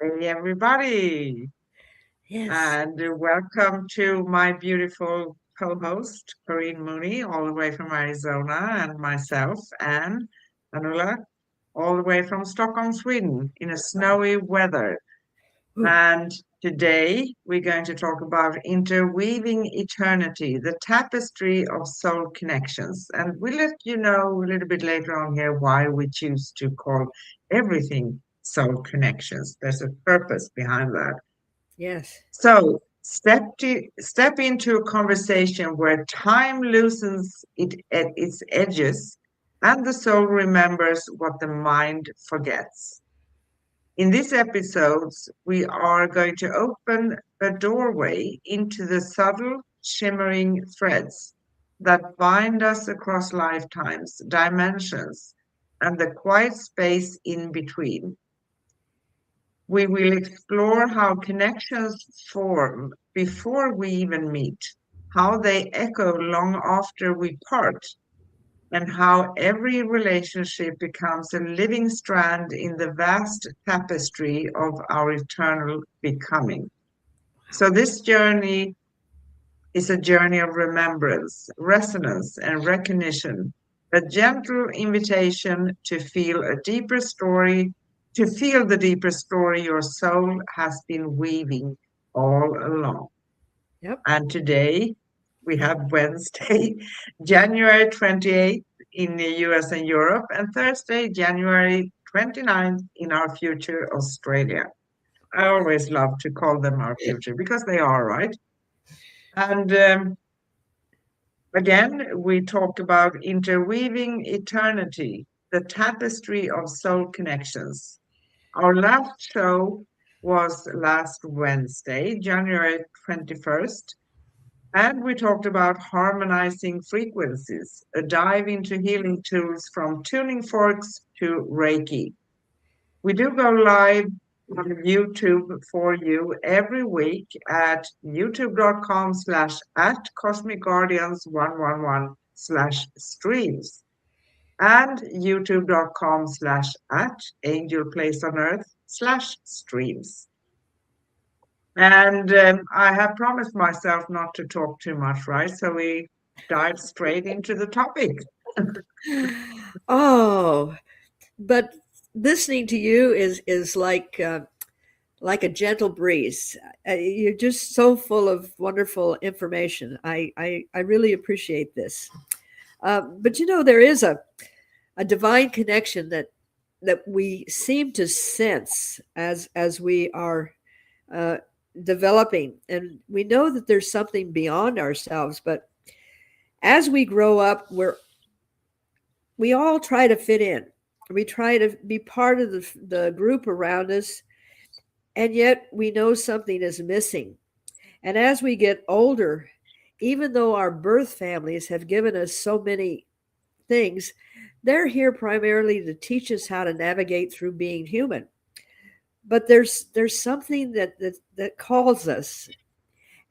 Hey everybody, Yes. and welcome to my beautiful co-host, Corinne Mooney, all the way from Arizona, and myself, Anne Anula, all the way from Stockholm, Sweden, in a snowy weather. Ooh, And today we're going to talk about interweaving eternity, the tapestry of soul connections. And we'll let you know a little bit later on here why we choose to call everything soul connections. There's a purpose behind that. yes. So step into a conversation where time loosens it at its edges and the soul remembers what the mind forgets. In these episodes, we are going to open a doorway into the subtle, shimmering threads that bind us across lifetimes, dimensions, and the quiet space in between. We will explore how connections form before we even meet, how they echo long after we part, and how every relationship becomes a living strand in the vast tapestry of our eternal becoming. So, this journey is a journey of remembrance, resonance, and recognition, a gentle invitation to feel a deeper story, to feel the deeper story your soul has been weaving all along. Yep. And today we have Wednesday, January 28th in the US and Europe, and Thursday, January 29th in our future Australia. I always love to call them our future because they are, right? And again, we talk about interweaving eternity, the tapestry of soul connections. Our last show was last Wednesday, January 21st, and we talked about harmonizing frequencies, a dive into healing tools from tuning forks to Reiki. We do go live on YouTube for you every week at youtube.com/at Cosmic Guardians 111/streams and youtube.com/at Angel Place on Earth/streams. And I have promised myself not to talk too much, right? So we dive straight into the topic. Oh, but listening to you is like a gentle breeze. You're just so full of wonderful information. I really appreciate this. But there is a divine connection that we seem to sense as we are uh, developing, and we know that there's something beyond ourselves. But as we grow up, we all try to fit in. We try to be part of the group around us, and yet we know something is missing. And as we get older, even though our birth families have given us so many things, they're here primarily to teach us how to navigate through being human. But there's something that calls us,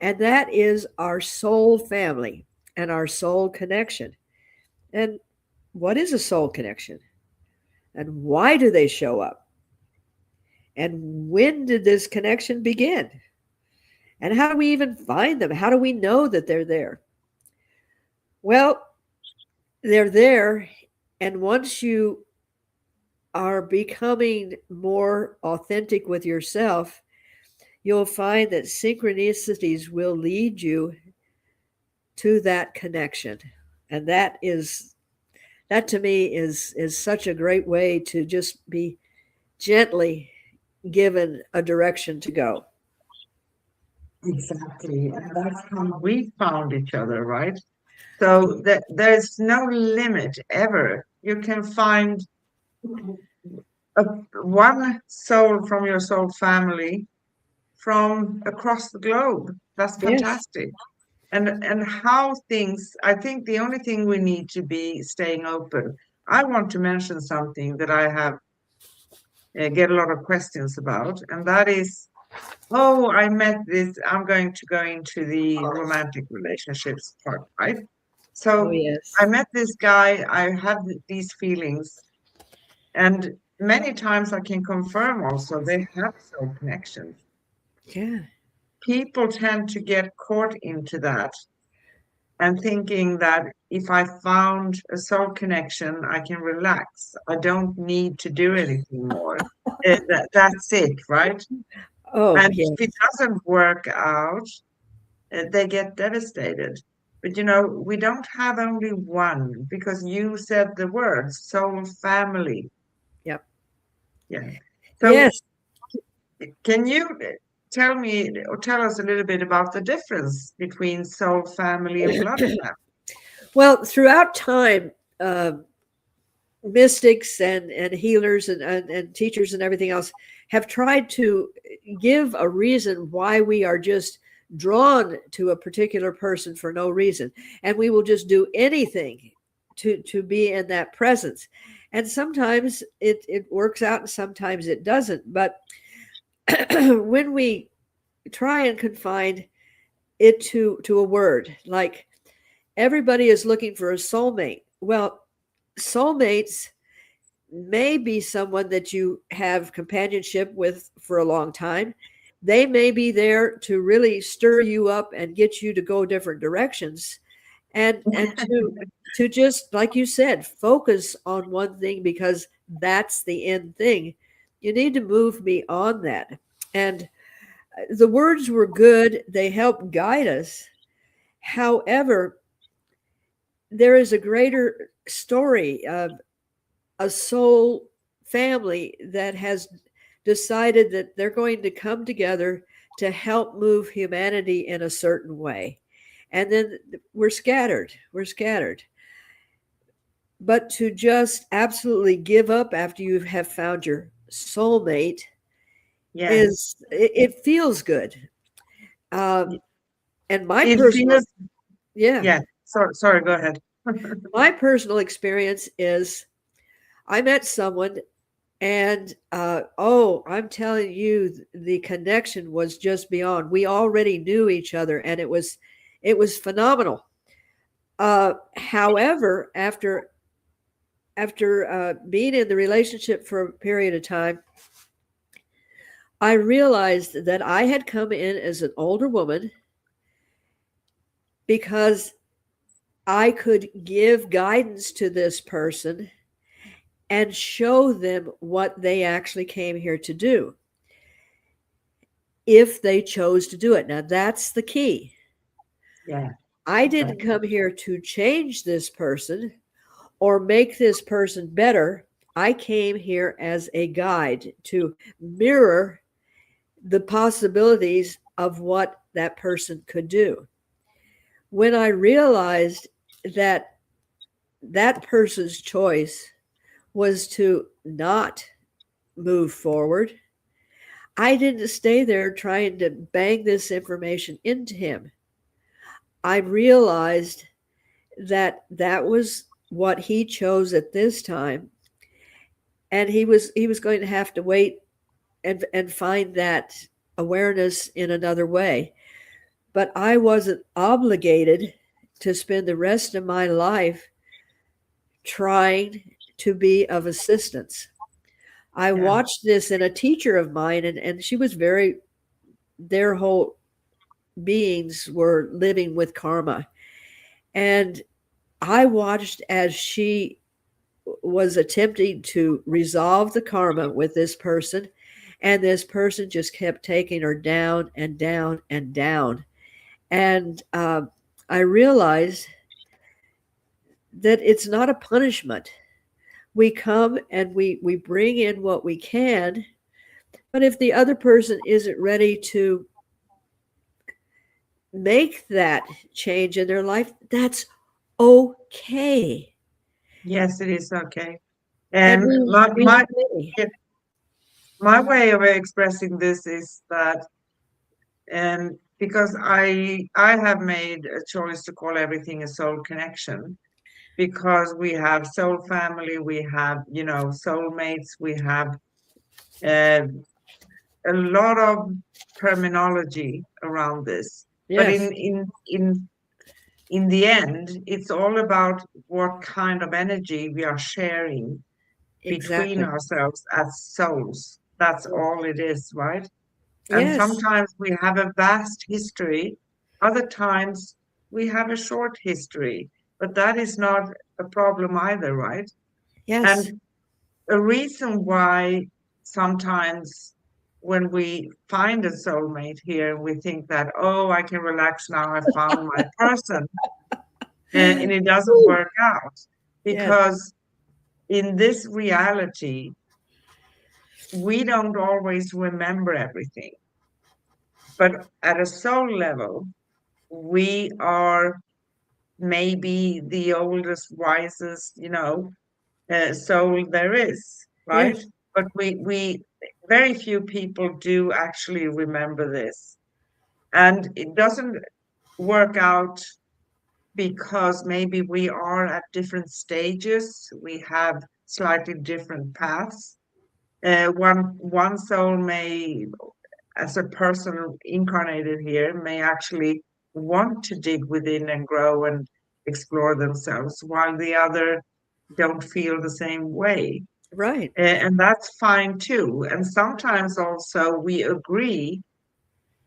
and that is our soul family and our soul connection. And what is a soul connection? And why do they show up? And when did this connection begin? And how do we even find them? How do we know that they're there? Well, they're there. And once you are becoming more authentic with yourself, you'll find that synchronicities will lead you to that connection. And that to me is such a great way to just be gently given a direction to go. Exactly. And that's how we found each other, right? So there's no limit ever. You can find a, one soul from your soul family from across the globe. That's Yes. fantastic. And how things, I think the only thing we need to be staying open. I want to mention something that I have get a lot of questions about, and that is, oh, I met this. I'm going to go into the romantic relationships part, right? Oh, So I yes. met this guy. I have these feelings, and many times I can confirm also they have soul connections. Yeah. People tend to get caught into that and thinking that if I found a soul connection, I can relax. I don't need to do anything more. That's it, right? Oh, And if it yes. doesn't work out, they get devastated. But we don't have only one because you said the word soul family. Yep. Yeah. So Yes. can you tell me or tell us a little bit about the difference between soul family and blood family? Well, throughout time, uh, mystics and healers and teachers and everything else have tried to give a reason why we are just drawn to a particular person for no reason, and we will just do anything to be in that presence. And sometimes it works out and sometimes it doesn't. But when we try and confine it to a word, like everybody is looking for a soulmate. Well, soulmates may be someone that you have companionship with for a long time. They may be there to really stir you up and get you to go different directions, and to just, like you said, focus on one thing because that's the end thing. You need to move beyond that. And the words were good, they help guide us. However, there is a greater story of a soul family that has decided that they're going to come together to help move humanity in a certain way. And then we're scattered. We're scattered. But to just absolutely give up after you have found your soulmate Yes. is, it feels good. Um, and my It personal, feels, yeah, yeah. Sorry, go ahead. my personal experience is I met someone. And oh, I'm telling you, the connection was just beyond. We already knew each other, and it was phenomenal. However, after being in the relationship for a period of time, I realized that I had come in as an older woman because I could give guidance to this person and show them what they actually came here to do if they chose to do it. Now, that's the key. Yeah, I didn't exactly. come here to change this person or make this person better. I came here as a guide to mirror the possibilities of what that person could do. When I realized that that person's choice was to not move forward, I didn't stay there trying to bang this information into him. I realized that that was what he chose at this time, and he was going to have to wait and find that awareness in another way. But I wasn't obligated to spend the rest of my life trying to be of assistance. I Yeah, watched this in a teacher of mine, and she was very, their whole beings were living with karma. And I watched as she was attempting to resolve the karma with this person, and this person just kept taking her down and down and down. And I realized that it's not a punishment. We come and we bring in what we can, but if the other person isn't ready to make that change in their life, that's okay. yes, it is okay. And And we my may. my way of expressing this is that, because I have made a choice to call everything a soul connection, because we have soul family, we have, soulmates, we have uh, a lot of terminology around this. But Yes, in the end, it's all about what kind of energy we are sharing between exactly. ourselves as souls. That's all it is, right? And Yes, sometimes we have a vast history, other times we have a short history, but that is not a problem either, right? yes, And a reason why sometimes when we find a soulmate here, we think that, oh, I can relax now, I found my person, and it doesn't Woo. work out Yes, because in this reality, we don't always remember everything. But at a soul level, we are maybe the oldest, wisest, soul there is, right? yes. But we very few people do actually remember this. And it doesn't work out because maybe we are at different stages, we have slightly different paths. One soul may, as a person incarnated here, may actually want to dig within and grow and explore themselves, while the other don't feel the same way. Right. And that's fine too. And sometimes also we agree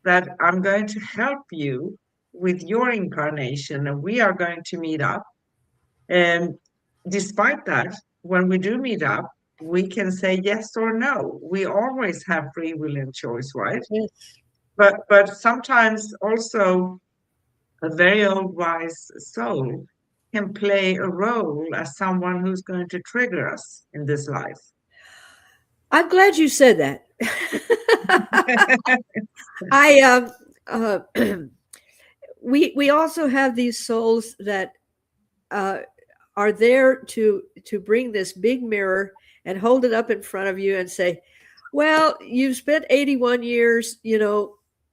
that I'm going to help you with your incarnation and we are going to meet up. And despite that, when we do meet up, we can say yes or no. We always have free will and choice, right? Yes. But sometimes also a very old wise soul can play a role as someone who's going to trigger us in this life. I'm glad you said that. I uh, we also have these souls that uh, are there to bring this big mirror and hold it up in front of you and say, "Well, you've spent 81 years,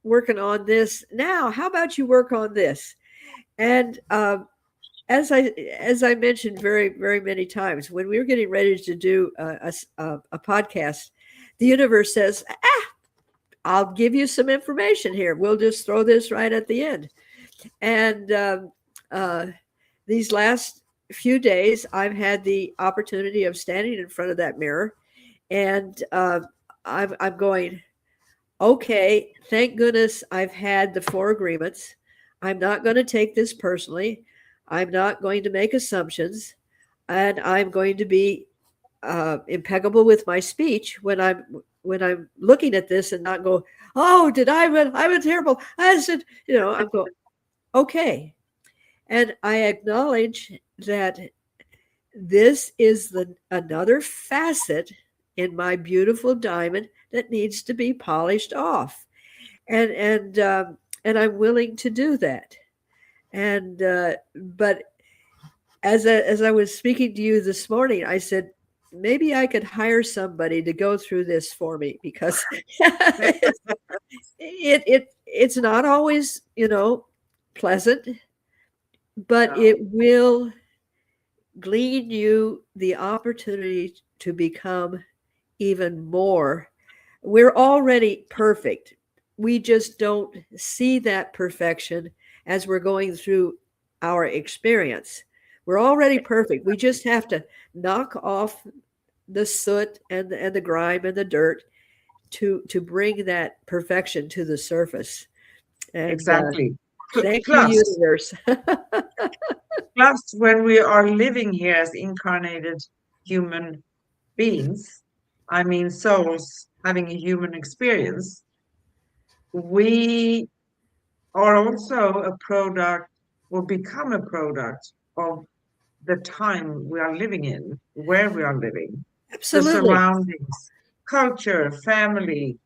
working on this. Now, how about you work on this?" And as I mentioned very many times, when we were getting ready to do a podcast, the universe says, "I'll give you some information here. We'll just throw this right at the end." And uh, these last few days, I've had the opportunity of standing in front of that mirror, and I'm going, okay, thank goodness I've had the four agreements. I'm not going to take this personally. I'm not going to make assumptions, and I'm going to be impeccable with my speech when I'm looking at this and not go, oh, did I'm a terrible. I said, I'm going, okay, and I acknowledge that this is the another facet in my beautiful diamond that needs to be polished off, and I'm willing to do that. And but as I was speaking to you this morning, I said maybe I could hire somebody to go through this for me because it's not always pleasant, but No, it will glean you the opportunity to become even more. We're already perfect. We just don't see that perfection as we're going through our experience. We're already perfect. We just have to knock off the soot and the grime and the dirt to bring that perfection to the surface. And exactly. thank you, Plus, universe. when we are living here as incarnated human beings, I mean souls having a human experience, we are also a product, will become a product of the time we are living in, where we are living, the Absolutely. surroundings, culture, family.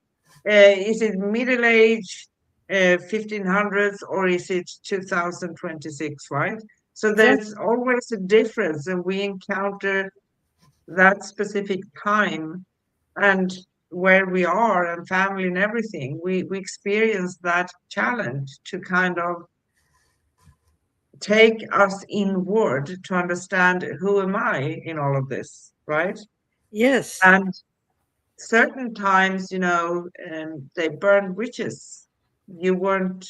Is it middle age, 1500s, or is it 2026, right? So Exactly. there's always a difference, and we encounter that specific time. And where we are and family and everything, we experience that challenge to kind of take us inward to understand who am I in all of this, right? Yes. And certain times, they burn witches. You weren't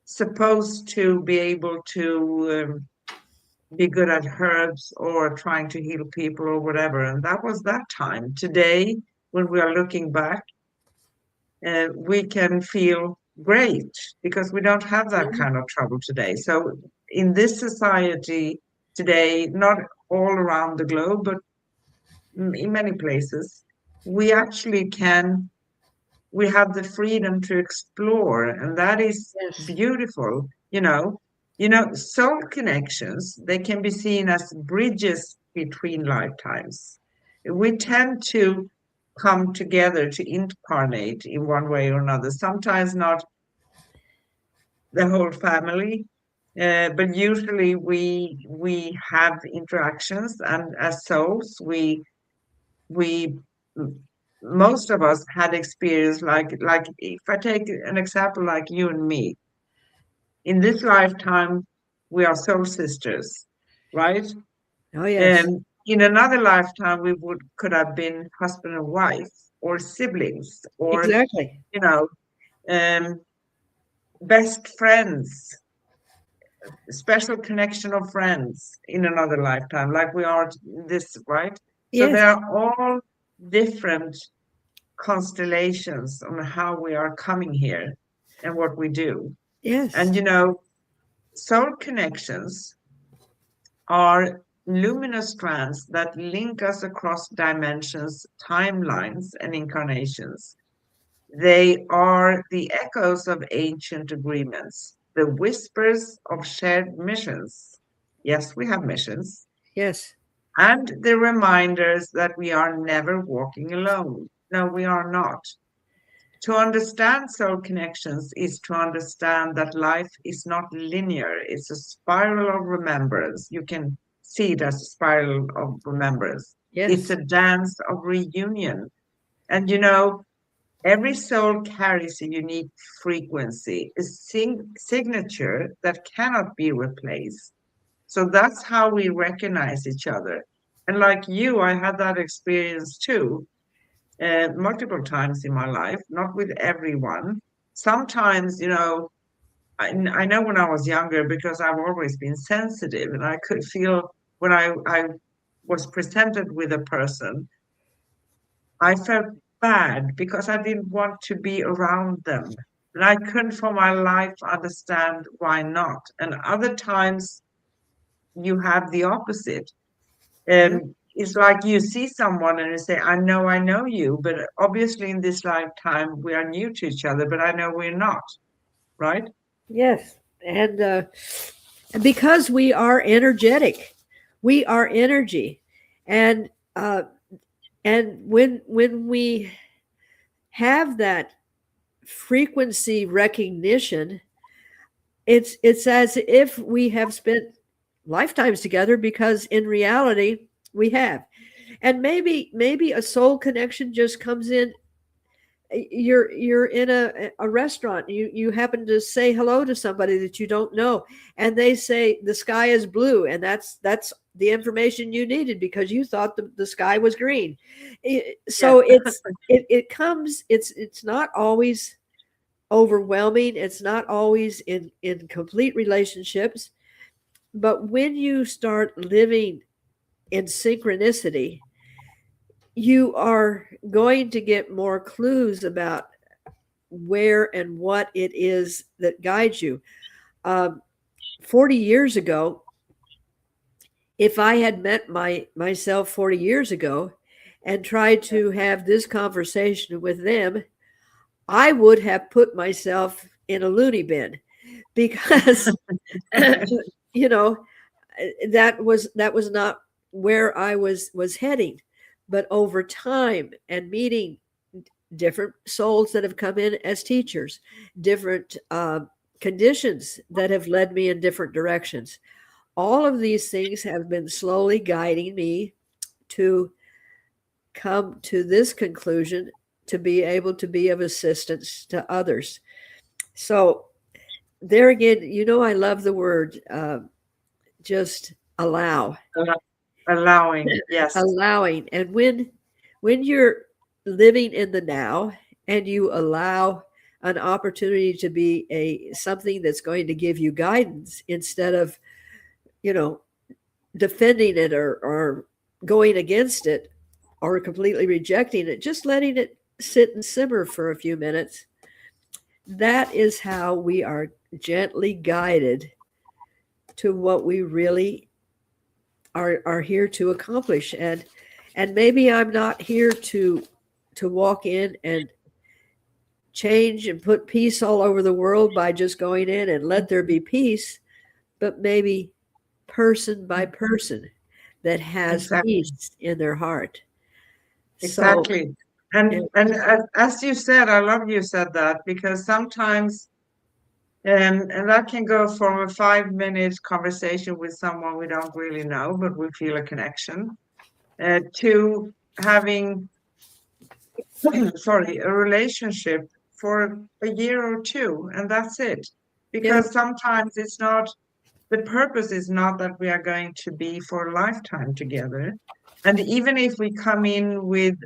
supposed to be able to be good at herbs or trying to heal people or whatever. And that was that time. Today, when we are looking back, we can feel great because we don't have that kind of trouble today. So, in this society today, not all around the globe, but in many places, we actually can, we have the freedom to explore, and that is Yes. beautiful. Soul connections, they can be seen as bridges between lifetimes. We tend to come together to incarnate in one way or another, sometimes not the whole family, but usually we have interactions, and as souls we most of us had experience, like if I take an example like you and me, in this lifetime we are soul sisters, right? Oh, yes. And in another lifetime we would could have been husband and wife or siblings or Exactly. you know um, best friends, special connection of friends in another lifetime, like we are this, right? So Yes. there are all different constellations on how we are coming here and what we do. Yes. And soul connections are luminous strands that link us across dimensions, timelines, and incarnations. They are the echoes of ancient agreements, the whispers of shared missions. Yes, we have missions. Yes. And the reminders that we are never walking alone. No, we are not. To understand soul connections is to understand that life is not linear. It's a spiral of remembrance. You can see it as a spiral of remembrance. It's Yes. a dance of reunion. And every soul carries a unique frequency, a signature that cannot be replaced. So that's how we recognize each other. And like you, I had that experience too, multiple times in my life, not with everyone. Sometimes, I know when I was younger, because I've always been sensitive, and I could feel when I was presented with a person, I felt bad because I didn't want to be around them. And I couldn't for my life understand why not. And other times you have the opposite. Yeah. It's like you see someone and you say, I know you, but obviously in this lifetime we are new to each other, but I know we're not, right? Yes. And because we are energetic, we are energy. And uh, and when we have that frequency recognition, it's as if we have spent lifetimes together, because in reality we have. And maybe a soul connection just comes in. You're in a restaurant, you happen to say hello to somebody that you don't know, and they say the sky is blue, and that's the information you needed, because you thought the sky was green. Yeah. So it comes, it's not always overwhelming, it's not always in complete relationships, but when you start living in synchronicity, you are going to get more clues about where and what it is that guides you. Um, 40 years ago, if I had met myself 40 years ago and tried to have this conversation with them, I would have put myself in a loony bin, because you know that was not where I was heading. But over time and meeting different souls that have come in as teachers, different conditions that have led me in different directions. All of these things have been slowly guiding me to come to this conclusion to be able to be of assistance to others. So there again, I love the word just allow. Allowing, yes. Allowing. And when you're living in the now and you allow an opportunity to be something that's going to give you guidance instead of, defending it or going against it or completely rejecting it, just letting it sit and simmer for a few minutes. That is how we are gently guided to what we really are here to accomplish. And maybe I'm not here to walk in and change and put peace all over the world by just going in and let there be peace, but maybe person by person that has Exactly. peace in their heart. Exactly. And as you said, I love you said that, because sometimes and that can go from a 5 minute conversation with someone we don't really know, but we feel a connection, to having, sorry, a relationship for a year or two, and that's it. Yeah. Because sometimes it's not, the purpose is not that we are going to be for a lifetime together. And even if we come in with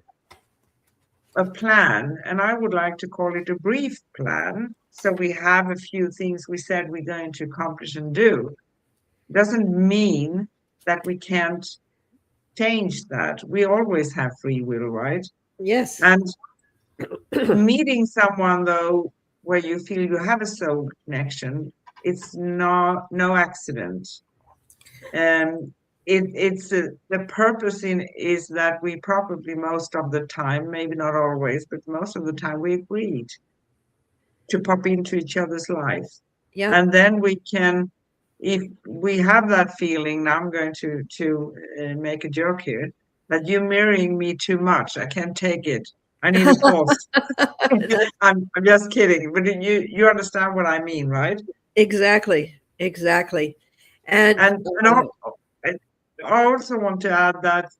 a plan, and I would like to call it a brief plan, so we have a few things we said we're going to accomplish and do, doesn't mean that we can't change that. We always have free will, right? Yes. And meeting someone, though, where you feel you have a soul connection, it's not no accident. Um, the purpose in is that we probably most of the time, maybe not always, but most of the time, we agreed to pop into each other's lives, Yeah. and then we can, if we have that feeling. Now I'm going to make a joke here, that you're mirroring me too much. I can't take it. I need a pause. I'm just kidding, but you understand what I mean, right? Exactly. Exactly. And And I also want to add that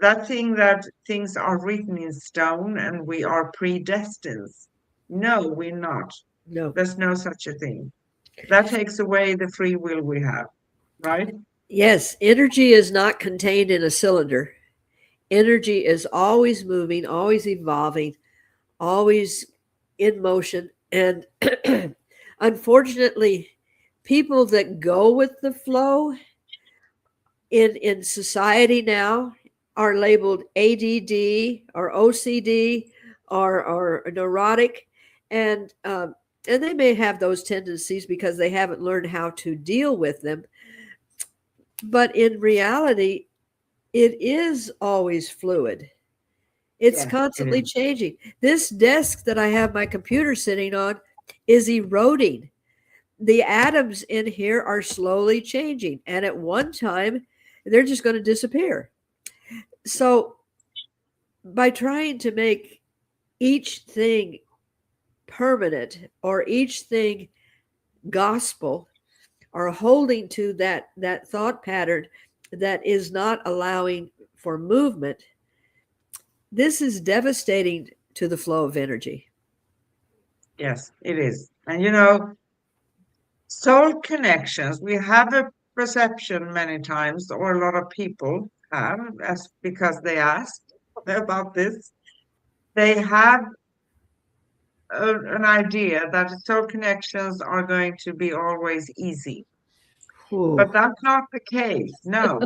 that thing that things are written in stone and we are predestined. No, we're not. no. There's no such a thing. That takes away the free will we have, right? Yes, energy is not contained in a cylinder. Energy is always moving, always evolving, always in motion. And unfortunately, people that go with the flow in society now are labeled ADD or OCD or neurotic, and and they may have those tendencies because they haven't learned how to deal with them. But in reality, it is always fluid. It's Yeah, it constantly is. changing. This desk that I have my computer sitting on is eroding. The atoms in here are slowly changing, and at one time, they're just going to disappear. So, by trying to make each thing permanent or each thing gospel, or holding to that thought pattern that is not allowing for movement, this is devastating to the flow of energy. Yes, it is. And soul connections, we have a perception many times, or a lot of people have, as because they asked about this, they have an idea that soul connections are going to be always easy. Ooh, But that's not the case, no.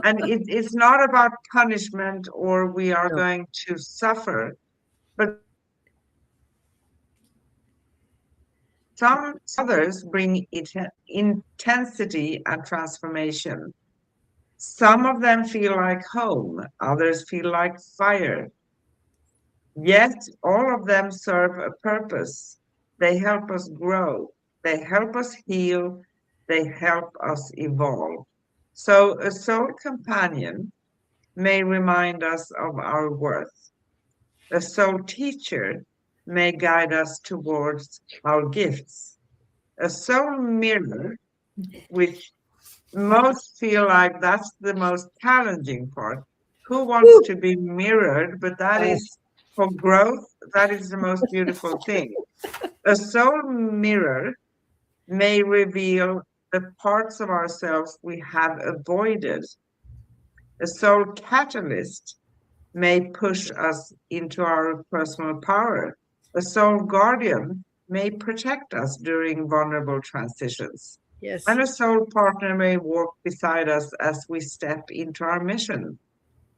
And it's not about punishment or we are no. going to suffer, but some others bring intensity and transformation. Some of them feel like home, others feel like fire. Yet all of them serve a purpose. They help us grow, they help us heal, they help us evolve. So a soul companion may remind us of our worth. A soul teacher may guide us towards our gifts. A soul mirror, which most feel like that's the most challenging part, who wants Woo! to be mirrored? But that Uh, is for growth, that is the most beautiful thing. A soul mirror may reveal the parts of ourselves we have avoided. A soul catalyst may push us into our personal power. A soul guardian may protect us during vulnerable transitions. yes. And a soul partner may walk beside us as we step into our mission.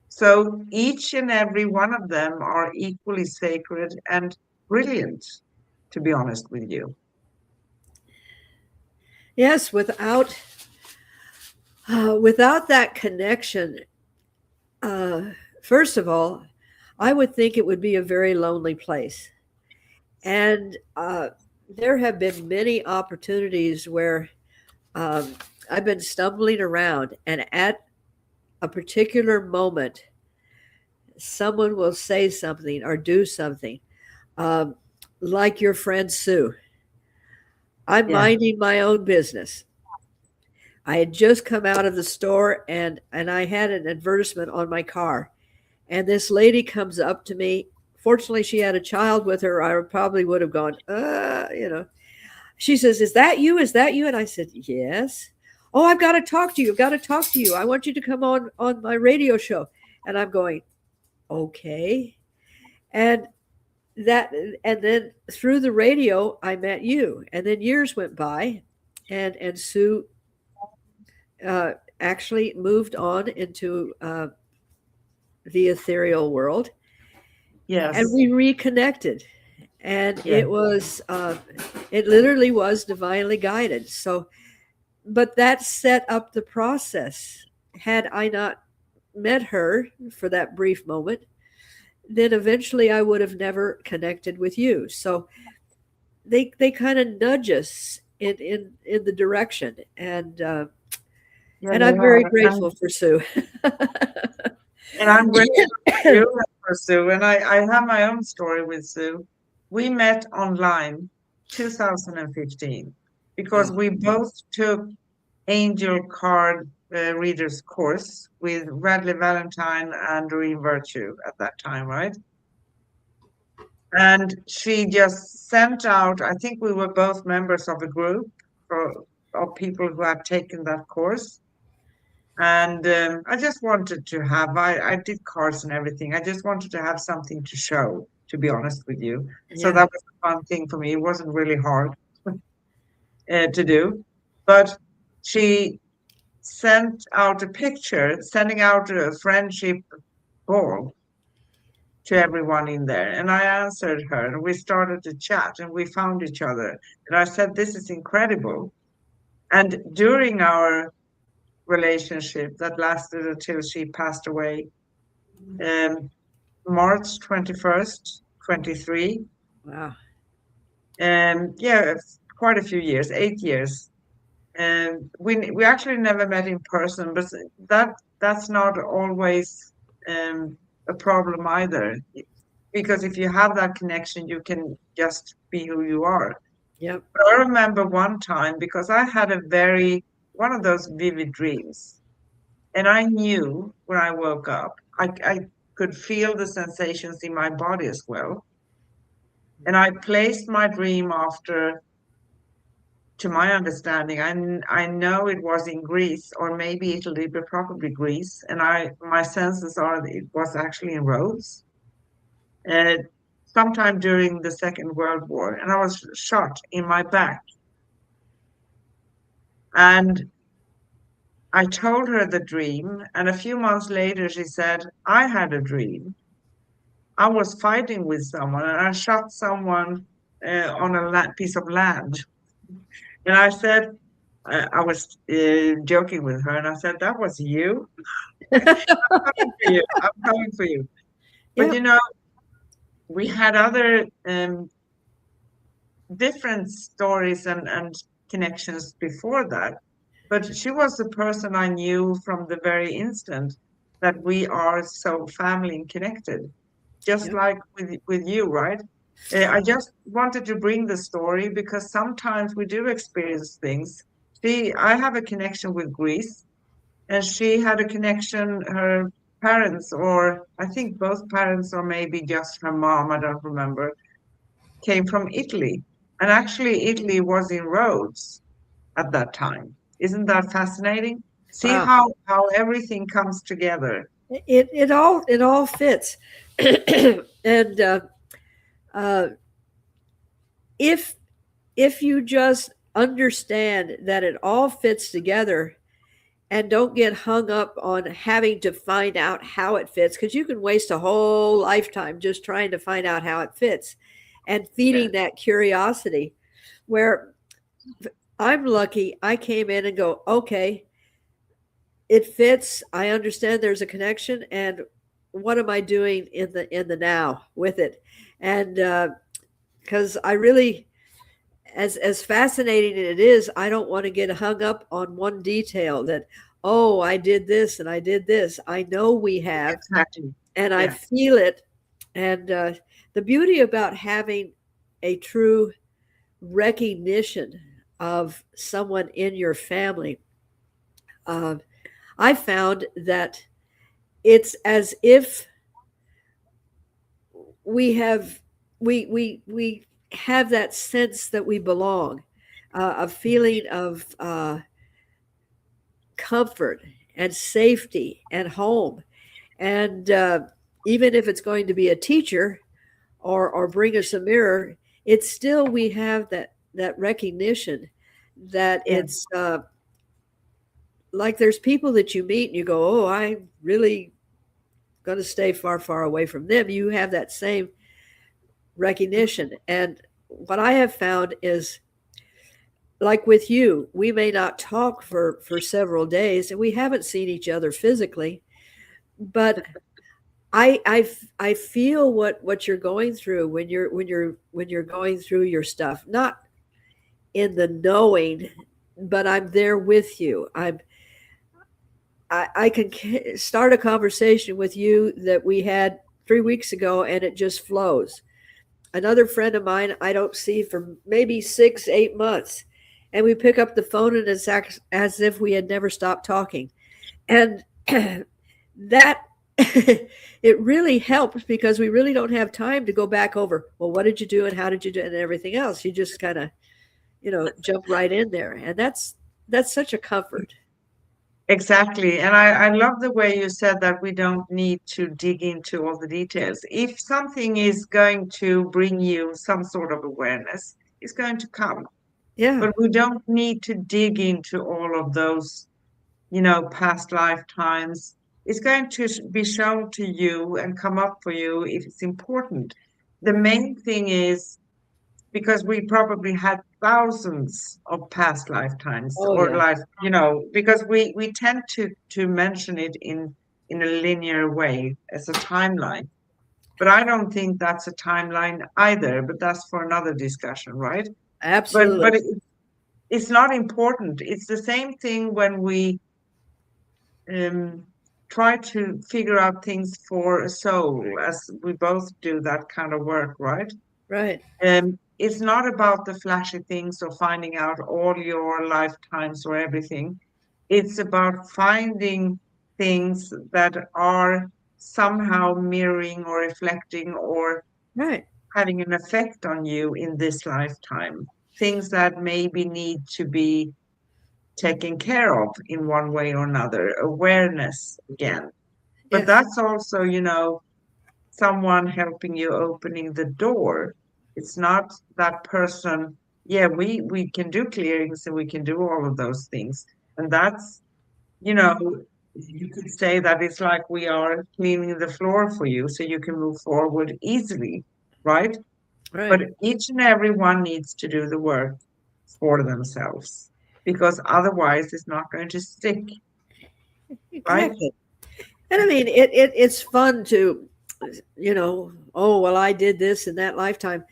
So each and every one of them are equally sacred and brilliant, to be honest with you. Yes, without that connection, uh, first of all, I would think it would be a very lonely place. And there have been many opportunities where um, I've been stumbling around, and at a particular moment, someone will say something or do something, um, like your friend Sue. I'm Yeah. minding my own business. I had just come out of the store, and I had an advertisement on my car. And this lady comes up to me. Fortunately, she had a child with her. I probably would have gone, She says, "Is that you? Is that you?" And I said, "Yes." "Oh, I've got to talk to you. I've got to talk to you. I want you to come on my radio show." And I'm going, "Okay." And that and then through the radio I met you. And then years went by, and Sue actually moved on into the ethereal world, and Yes. we reconnected. And Yeah. it literally was divinely guided. So, but that set up the process. Had I not met her for that brief moment, then eventually I would have never connected with you. So they kind of nudge us in the direction, Yeah, and they I'm very are. grateful for Sue. And I'm grateful for you and for Sue. And I have my own story with Sue. We met online 2015 because Wow. we both took angel card readers course with Radley Valentine and Doreen Virtue at that time, right? And she just sent out, I think we were both members of a group for, of people who had taken that course. And I just wanted to have, I did cards and everything. I just wanted to have something to show, to be honest with you. So Yeah. that was a fun thing for me. It wasn't really hard to do. But she sent out a picture, sending out a friendship ball to everyone in there. And I answered her, and we started to chat, and we found each other. And I said, "This is incredible." And during our relationship that lasted until she passed away, um, March 21st, 23. Wow. Yeah, quite a few years, 8 years. And we actually never met in person, but that's not always a problem either. Because if you have that connection, you can just be who you are. Yep. But I remember one time because I had one of those vivid dreams. And I knew when I woke up, I could feel the sensations in my body as well. And I placed my dream after, to my understanding, I know it was in Greece or maybe Italy, but probably Greece. And my senses are that it was actually in Rhodes, uh, sometime during the Second World War. And I was shot in my back. And I told her the dream. And a few months later, she said, "I had a dream. I was fighting with someone and I shot someone on a piece of land." And I said, I was joking with her and I said, "That was you? Coming for you. I'm coming for you." But Yep. we had other different stories and connections before that. But she was the person I knew from the very instant that we are so family and connected, just Yep. like with you, right? I just wanted to bring the story because sometimes we do experience things. I have a connection with Greece, and she had a connection. parents, or I think both parents, or maybe just her mom, I don't remember, came from Italy. And actually, Italy was in Rhodes at that time. Isn't that fascinating? See Wow. how everything comes together. It all fits. And uh, if you just understand that it all fits together and don't get hung up on having to find out how it fits, because you can waste a whole lifetime just trying to find out how it fits and Yeah, feeding that curiosity. Where I'm lucky, I came in and go, okay, it fits. I understand there's a connection, and what am I doing in the now with it? And because I really, as fascinating as it is, I don't want to get hung up on one detail that, oh, I did this and I did this. I know we have, exactly. and I Yeah, feel it. And the beauty about having a true recognition of someone in your family, uh, I found that it's as if we have we have that sense that we belong, a feeling of comfort and safety and home. And even if it's going to be a teacher or bring us a mirror, it's still we have that recognition that yeah, it's like there's people that you meet and you go, oh, I really going to stay far away from them. You have that same recognition. And what I have found is, like with you, we may not talk for several days and we haven't seen each other physically, but I feel what you're going through when you're going through your stuff, not in the knowing, but I'm there with you. I can start a conversation with you that we had 3 weeks ago, and it just flows. Another friend of mine I don't see for maybe 6, 8 months, and we pick up the phone and it's as if we had never stopped talking. And that it really helps because we really don't have time to go back over, well, what did you do and how did you do it and everything else. You just kind of, jump right in there, and that's such a comfort. exactly. And I love the way you said that we don't need to dig into all the details. If something is going to bring you some sort of awareness, it's going to come. Yeah. But we don't need to dig into all of those, past lifetimes. It's going to be shown to you and come up for you if it's important. The main thing is because we probably had thousands of past lifetimes Oh or yeah. life, because we tend to mention it in a linear way as a timeline. But I don't think that's a timeline either, but that's for another discussion, right? But Absolutely. it's not important. It's the same thing when we um, try to figure out things for a soul, as we both do that kind of work, right? Right. It's not about the flashy things or finding out all your lifetimes or everything. It's about finding things that are somehow mirroring or reflecting or Right. having an effect on you in this lifetime. Things that maybe need to be taken care of in one way or another. Awareness again. But Yes. that's also, someone helping you opening the door. It's not that person. Yeah, we can do clearings and we can do all of those things. And that's, you know, you could say that it's like we are cleaning the floor for you so you can move forward easily, right? But Right. each and every one needs to do the work for themselves because otherwise it's not going to stick, right? Exactly. And I mean, it's fun to, oh well, I did this in that lifetime.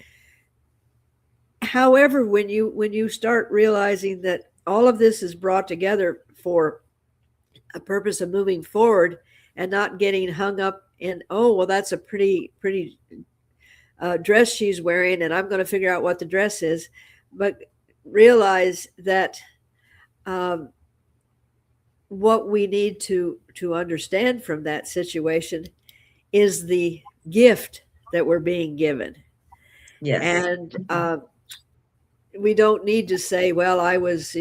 However, when you start realizing that all of this is brought together for a purpose of moving forward and not getting hung up in, oh well, that's a pretty dress she's wearing, and I'm going to figure out what the dress is, but realize that um, what we need to understand from that situation is the gift that we're being given. Yes. And we don't need to say, well, I was,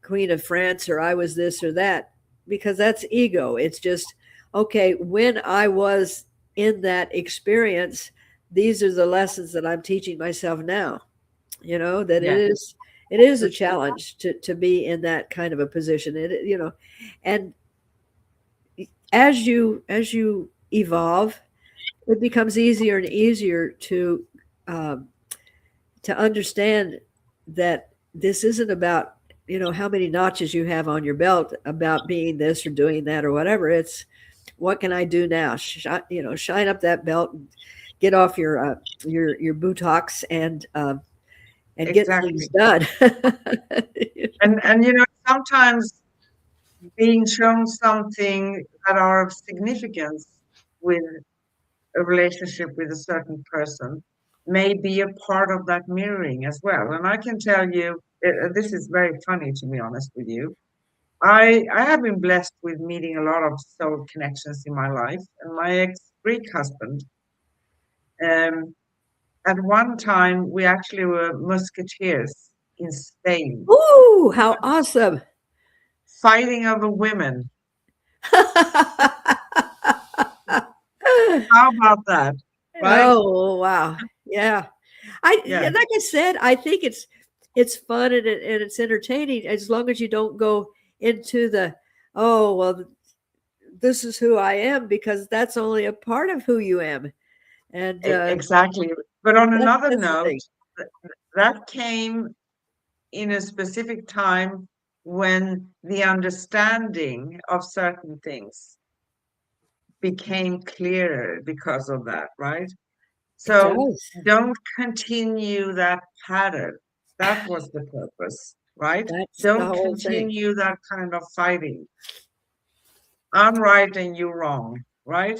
Queen of France, or I was this or that, because that's ego. It's just, okay, when I was in that experience, these are the lessons that I'm teaching myself now. That Yes. it is a That's true. challenge to be in that kind of a position. And as you evolve, it becomes easier and easier um, to understand that this isn't about how many notches you have on your belt, about being this or doing that or whatever. It's, what can I do now? Shine up that belt and get off your buttocks and get things Exactly. done. And sometimes being shown something that are of significance with a relationship with a certain person may be a part of that mirroring as well. And I can tell you, this is very funny, to be honest with you. I have been blessed with meeting a lot of soul connections in my life. And my ex Greek husband, um, at one time, we actually were musketeers in Spain, Ooh, how awesome! fighting over women. How about that? Right? Oh, wow. Yeah. Yeah, Yeah, like I said, I think it's fun and it's entertaining, as long as you don't go into the, oh, well, this is who I am, because that's only a part of who you am. And exactly. But on another that's the note, thing. th- that came in a specific time when the understanding of certain things became clearer because of that, right? It So does. don't continue that pattern. That was the purpose, right? That's the Don't whole thing. continue that kind of fighting. I'm right and you're wrong, right?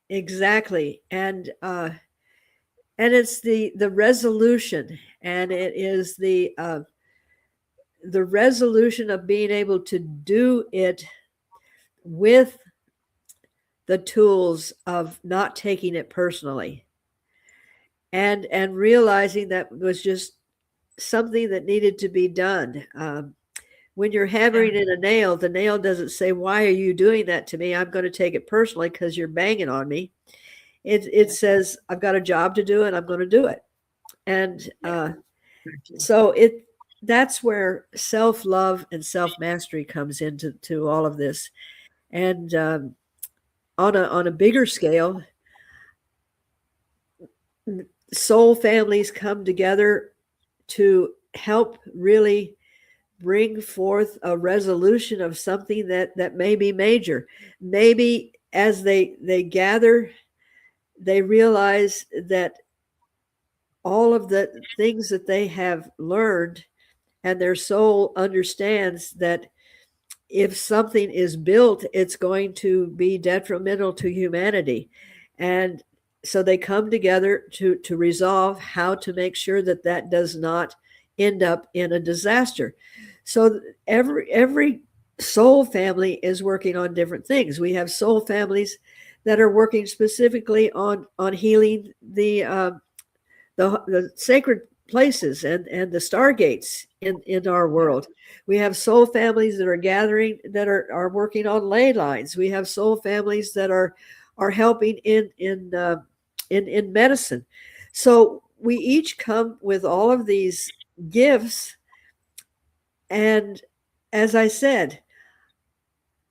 Exactly. And it's the resolution, and it is the resolution of being able to do it with the tools of not taking it personally, and realizing that was just something that needed to be done. When you're Yeah, hammering in a nail, the nail doesn't say, why are you doing that to me? I'm going to take it personally because you're banging on me. It yeah, says, I've got a job to do and I'm going to do it. And yeah, exactly. so that's where self-love and self-mastery comes into all of this. And on a bigger scale, soul families come together to help really bring forth a resolution of something that may be major. Maybe as they gather, they realize that all of the things that they have learned, and their soul understands that if something is built, it's going to be detrimental to humanity. And so they come together to resolve how to make sure that that does not end up in a disaster. So every soul family is working on different things. We have soul families that are working specifically on healing the sacred places and the stargates in our Yeah, world. We have soul families that are gathering, that are working on ley lines. We have soul families that are helping in medicine. So we each come with all of these gifts, and as I said,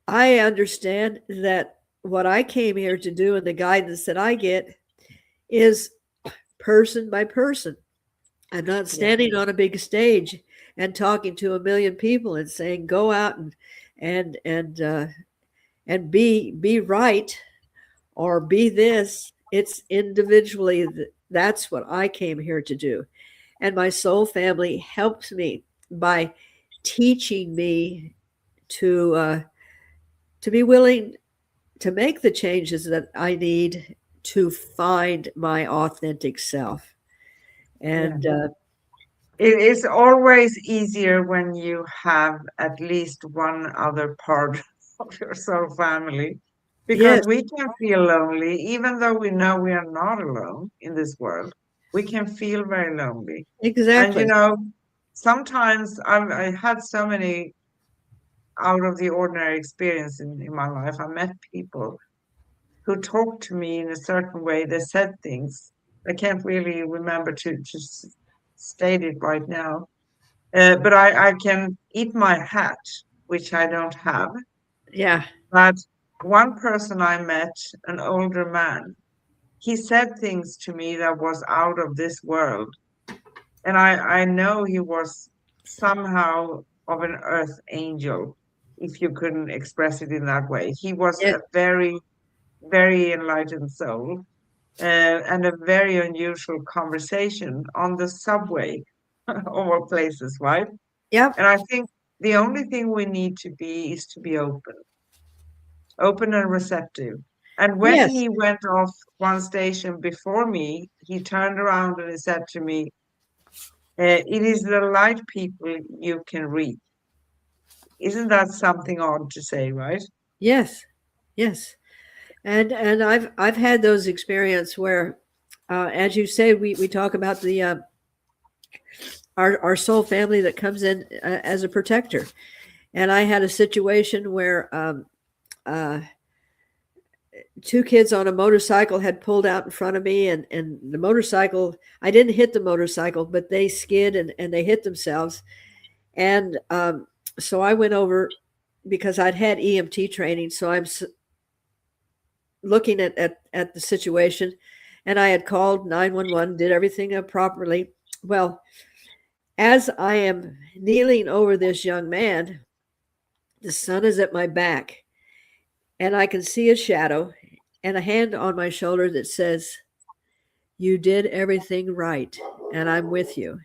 I understand that what I came here to do and the guidance that I get is person by person. I'm not yeah, standing on a big stage and talking to a million people and saying, "Go out and and uh, and be right or be this." It's individually. That's what I came here to do, and my soul family helps me by teaching me to to be willing to make the changes that I need to find my authentic self. yeah. And It is always easier when you have at least one other part of your soul family, because Yes, we can feel lonely, even though we know we are not alone in this world. We can feel very lonely. And exactly. sometimes I had so many out of the ordinary experience in my life. I met people who talked to me in a certain way. They said things. I can't really remember to state it right now. But I can eat my hat, which I don't have. Yeah. But one person I met, an older man, he said things to me that was out of this world. And I know he was somehow of an earth angel, if you couldn't express it in that way. He was Yes. a very, very enlightened soul, and a very unusual conversation on the subway, of all places, right? Yep. And I think the only thing we need to be is to be open and receptive. And when Yes. he went off one station before me, he turned around and he said to me, it is the light people you can read. Isn't that something odd to say, right? Yes. Yes. And I've had those experiences where, as you say, we talk about the our soul family that comes in as a protector. And I had a situation where uh, two kids on a motorcycle had pulled out in front of me, and the motorcycle, I didn't hit the motorcycle, but they skid and they hit themselves. And so I went over because I'd had EMT training. So I'm looking at the situation, and I had called 911, did everything properly. Well, as I am kneeling over this young man, the sun is at my back, and I can see a shadow and a hand on my shoulder that says, "You did everything right, and I'm with you."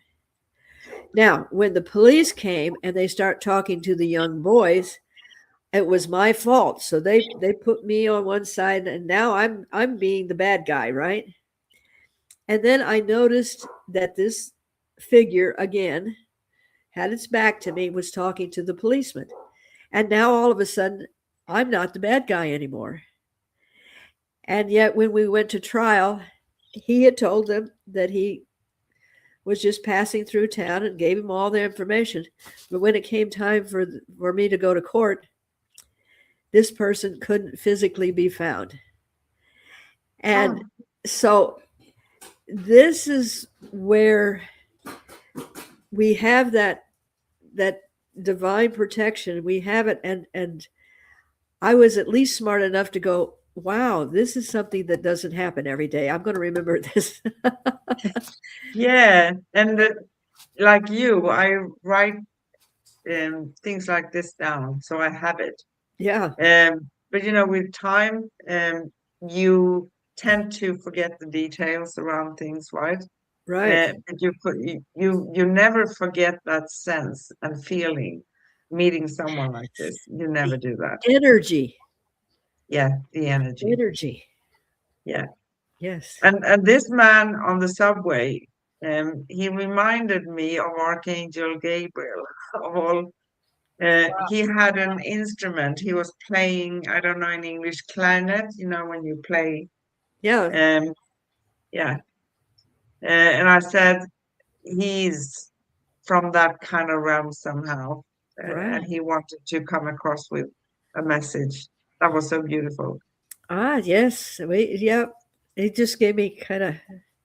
Now, when the police came and they start talking to the young boys, it was my fault. So they put me on one side, and now I'm being the bad guy, right? And then I noticed that this figure again had its back to me, was talking to the policeman. And now all of a sudden, I'm not the bad guy anymore. And yet, when we went to trial, he had told them that he was just passing through town and gave him all the information. But when it came time for me to go to court, this person couldn't physically be found. And Oh, so this is where we have that divine protection. We have it, and I was at least smart enough to go, wow, this is something that doesn't happen every day. I'm going to remember this. yeah. And like you, I write things like this down, so I have it. Yeah, But with time, you tend to forget the details around things, right? right. But you never forget that sense and feeling meeting someone like this. You never The do that. energy, Yeah, the energy. energy. Yeah. Yes. And this man on the subway, he reminded me of Archangel Gabriel. Of all, he had an instrument. He was playing, I don't know in English, clarinet. When you play, Yeah, um, yeah. And I said he's from that kind of realm somehow, and right. he wanted to come across with a message that was so beautiful. Ah, yes. Yeah. It just gave me kind of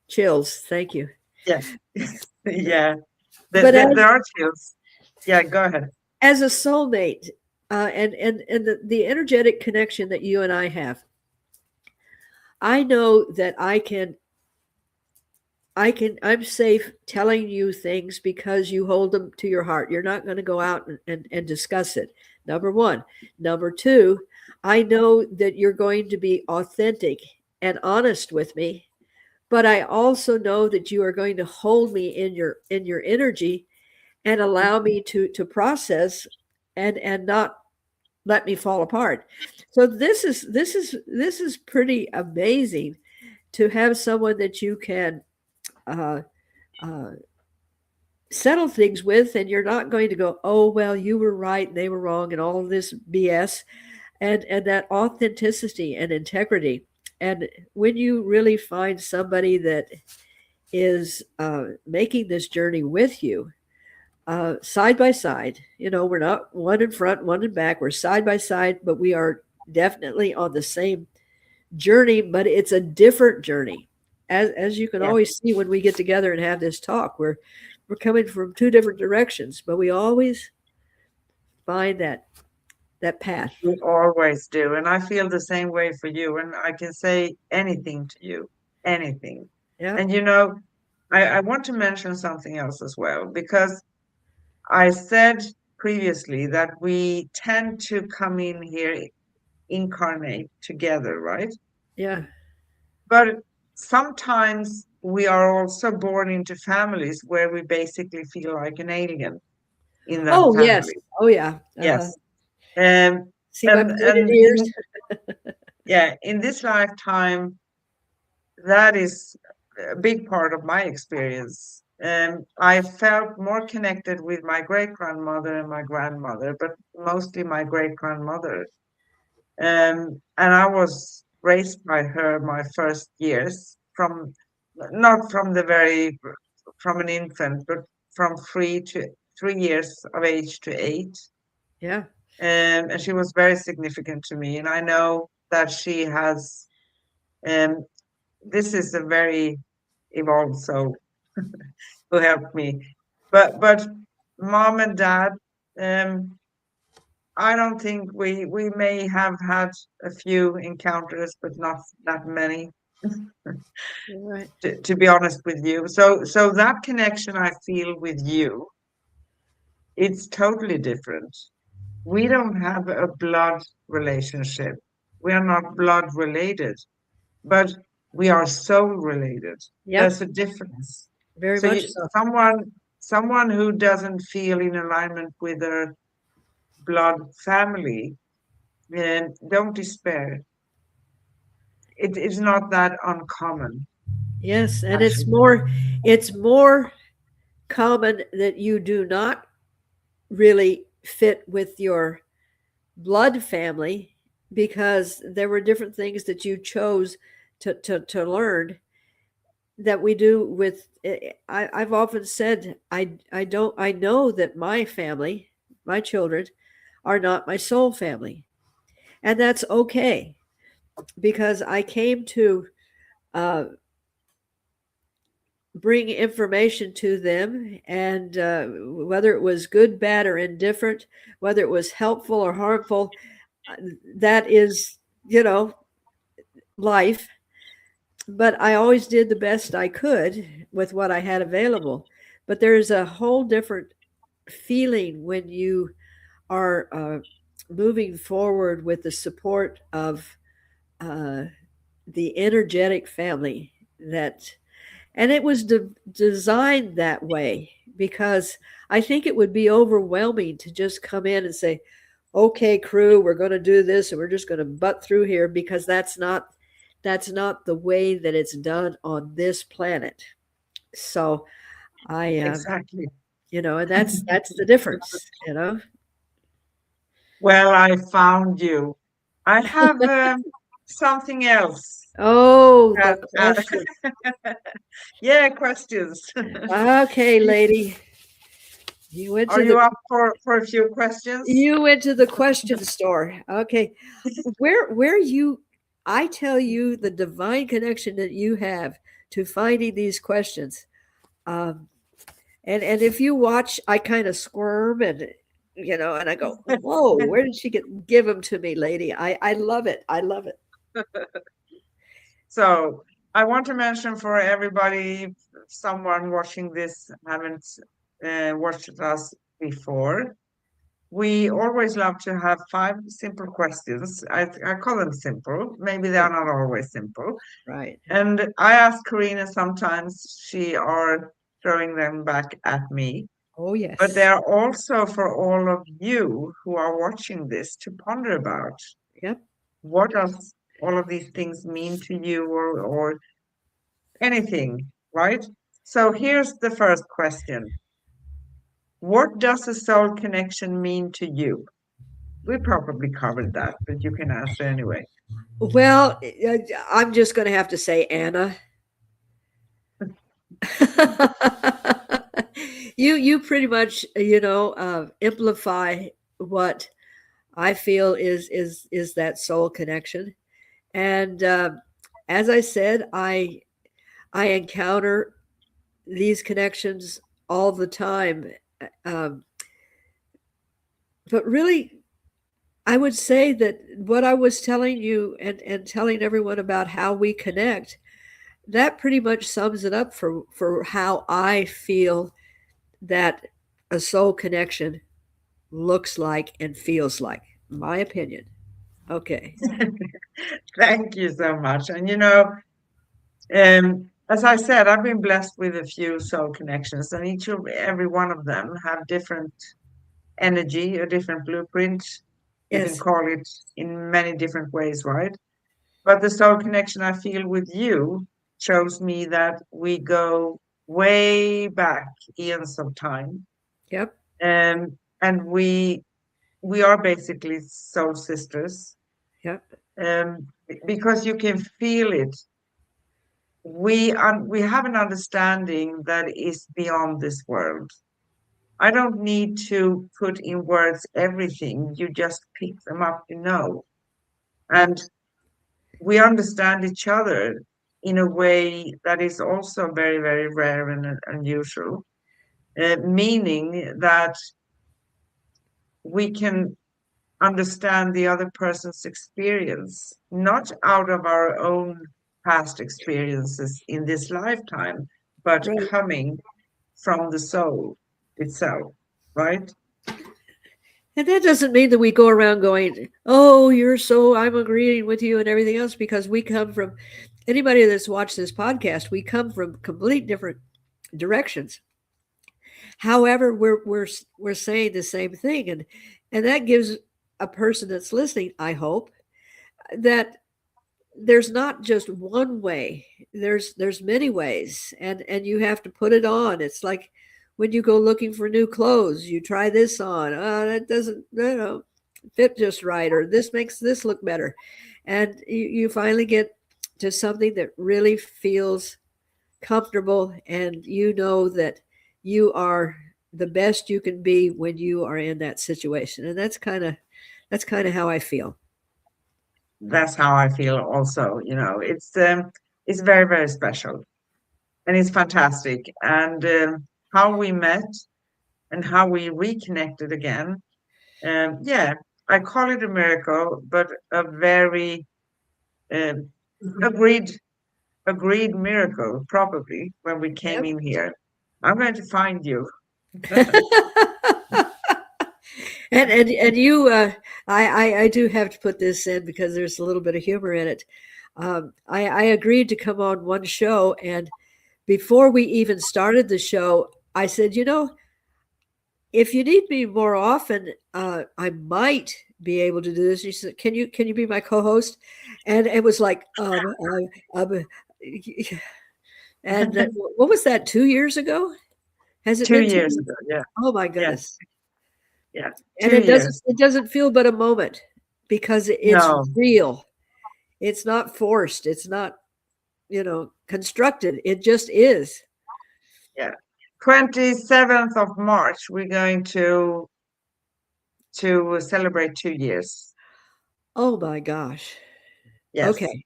chills. Thank you. Yeah, yeah. But There are chills. Yeah, go ahead. as a soulmate, and the energetic connection that you and I have, I know that I'm safe telling you things because you hold them to your heart. You're not going to go out and discuss it. Number one. Number two, I know that you're going to be authentic and honest with me, but I also know that you are going to hold me in your energy and allow me to process and not let me fall apart. So this is pretty amazing to have someone that you can uh, uh, settle things with, and you're not going to go, oh well, you were right, they were wrong, and all of this BS, and that authenticity and integrity. And when you really find somebody that is making this journey with you, side by side, we're not one in front, one in back, we're side by side, but we are definitely on the same journey, but it's a different journey. As you can Yeah, always see when we get together and have this talk, we're coming from two different directions, but we always find that path. we always do. And I feel the same way for you. And I can say anything to you, anything. Yeah, And I want to mention something else as well, because I said previously that we tend to come in here, incarnate together, right? yeah. But sometimes we are also born into families where we basically feel like an alien in that Oh yes. family. Oh yeah. Yes. Um, See my pointed and ears. yeah, in this lifetime, that is a big part of my experience. I felt more connected with my great grandmother and my grandmother, but mostly my great grandmother. And I was raised by her my first years, from not from the very from an infant, but from 3 years of age to 8. Yeah. And she was very significant to me. And I know that she has, um, this is a very evolved soul who helped me. But mom and dad, um, I don't think we may have had a few encounters, but not that many, You're right. to be honest with you. So that connection I feel with you, it's totally different. We don't have a blood relationship. We are not blood related, but we are soul related. Yep. There's a difference. Very So much so. someone who doesn't feel in alignment with their blood family, don't despair. It is not that uncommon, Yes, and it's actually. more common that you do not really fit with your blood family because there were different things that you chose to learn that we do with. I've often said I know that my family, my children, are not my soul family, and that's okay because I came to uh, bring information to them, and whether it was good, bad, or indifferent, whether it was helpful or harmful, uh, that is, you know, life. But I always did the best I could with what I had available. But there's a whole different feeling when you are moving forward with the support of uh, the energetic family that. And it was designed that way because I think it would be overwhelming to just come in and say, "Okay, crew, we're going to do this, and we're just going to butt through here," because that's not the way that it's done on this planet. So I, Exactly. and that's the difference, you know. Well, I found you. I have something else Oh, the that, question. yeah, questions. Okay, lady, you went Are to you the up for a few questions? you went to the question store. Okay, where you I tell you the divine connection that you have to finding these questions. Um, and if you watch, I kind of squirm and and I go, whoa, where did she give them to me, lady? I love it. I love it. So I want to mention for everybody, if someone watching this haven't watched us before, we always love to have 5 simple questions. I call them simple. Maybe they Yeah, are not always simple. right. And I ask Karina sometimes, she are throwing them back at me. Oh But they yes. are also for all of you who are watching this to ponder about. Yep. What does all of these things mean to you, or anything, right? So here's the first question. What does a soul connection mean to you? We probably covered that, but you can answer anyway. Well, I'm just going to have to say Anna. You pretty much amplify what I feel is that soul connection. And as I said, I encounter these connections all the time. Um, but really, I would say that what I was telling you and telling everyone about how we connect, that pretty much sums it up for how I feel that a soul connection looks like and feels like. My opinion. Okay. Thank you so much. And as I said, I've been blessed with a few soul connections, and each of every one of them have different energy, a different blueprint. You can Yes. call it in many different ways, right? But the soul connection I feel with you shows me that we go way back eons of time. Yep. And we are basically soul sisters. Yep. Because you can feel it. We have an understanding that is beyond this world. I don't need to put in words everything. You just pick them up, And we understand each other in a way that is also very, very rare and unusual, meaning that we can understand the other person's experience, not out of our own past experiences in this lifetime, but Right. coming from the soul itself, right? And that doesn't mean that we go around going, "Oh, you're so I'm agreeing with you" and everything else, because we come from anybody that's watched this podcast, we come from complete different directions. However, we're saying the same thing, and that gives a person that's listening, I hope, that there's not just one way. There's many ways, and you have to put it on. It's like when you go looking for new clothes, you try this on. That doesn't fit just right, or this makes this look better, and you finally get to something that really feels comfortable, and you know that you are the best you can be when you are in that situation, and that's kind of how I feel. That's how I feel also. It's very, very special and it's fantastic. And how we met and how we reconnected again. Yeah, I call it a miracle, but a very um, agreed agreed miracle, probably when we came Yep. in here. I'm going to find you. And you I do have to put this in because there's a little bit of humor in it. I agreed to come on one show, and before we even started the show, I said, if you need me more often, I might be able to do this. She said, can you be my co-host? And it was like, and what was that? 2 years ago? Has it two been two years years? ago. Yeah. Oh my Yes. goodness! Yeah. And two it doesn't years. it doesn't feel but a moment because it's No. real. It's not forced. It's not constructed. It just is. Yeah. 27th of March, we're going to celebrate 2 years. Oh my gosh. Yes. Okay.